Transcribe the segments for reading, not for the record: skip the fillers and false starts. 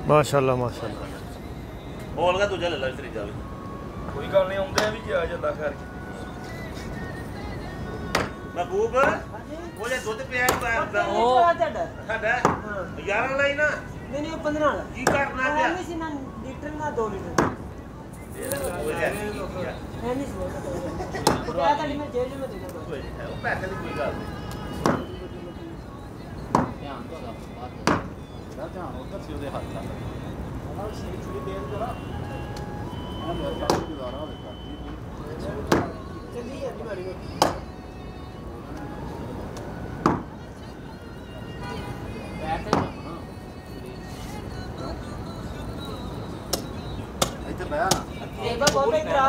माशाल्लाह माशाल्लाह बोल का दूजा ले ला फ्रिज वाले कोई गल नहीं आउंदे भी जे आ जांदा खैर महबूब वो जे दुध पिया ਉਹ ਤੁਹਾਡਾ साडा ਹਾਂ 11 ਲਈ ਨਾ ਨਹੀਂ ਨਹੀਂ 15 ਵਾਲਾ ਕੀ ਕਰਨਾ ਪਿਆ ਨਹੀਂ ਸੀ ਨਾ ਲੀਟਰ ਨਾ 2 ਲੀਟਰ ਹੈ ਨਹੀਂ ਸੀ ਉਹ ਤੁਹਾਡੀ ਮੈਂ ਜੇਲ੍ਹ में देना ਉਹ ਪੈਸੇ ਦੀ ਕੋਈ ਗੱਲ ਨਹੀਂ ਧਿਆਨ ਤੋਂ ਦਾ ਬਾਤ ਦਾ ਧਿਆਨ ਉਧਰ ਸੀ ਉਹਦੇ ਹੱਥ ਤੱਕ ਉਹਨਾਂ ਨੂੰ ਛੇੜੀ ਛੁੜੀ ਦੇ ਜਰਾ ਉਹਨਾਂ ਨੇ ਤਾਂ ਗੁਜ਼ਾਰਾ ਹੋਵੇ ਕਰਦੀ ਚੱਲੀ ਜਾਂਦੀ ਮਾੜੀ ਮੋਟੀ ਬੈਠ ਤੇ ਜਾਣਾ ਇੱਥੇ ਬਹਿ ਨਾ ਇਹ ਬਾ ਬਹੁਤ ਇਤਰਾ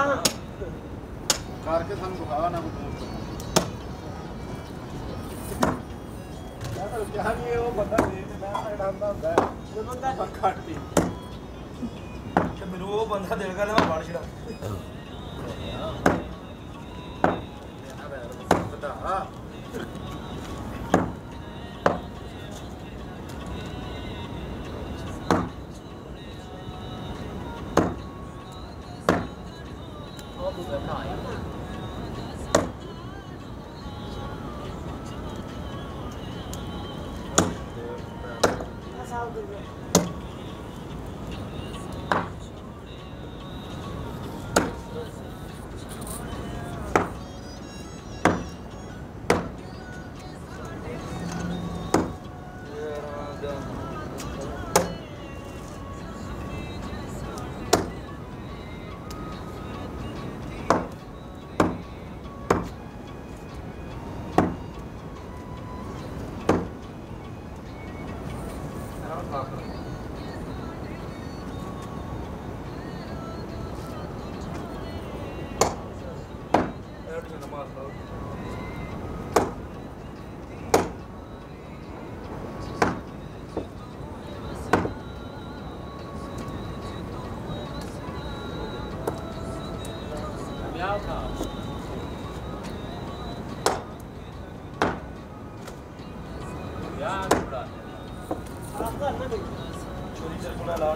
ਕਰਕੇ ਸਾਨੂੰ ਦਿਖਾ ਨਾ ਕੋਈ क्या नहीं वो बंदा दे मैं डालदा ਹੁੰਦਾ ਜੋ ਬੰਦਾ ਕੱਟ ਦੀ ਤੇ ਮੈਨੂੰ ਉਹ ਬੰਦਾ ਦਿਲ ਕਰਦਾ ਮੈਂ ਵੜ ਛੜਾ ਬਤਾ ਉਹ ਬੁਗਾ ਆਇਆ ਸਾਹ ਦੇ ਚੋਰੀ ਤੇਰੇ ਕੋਲ ਲਾ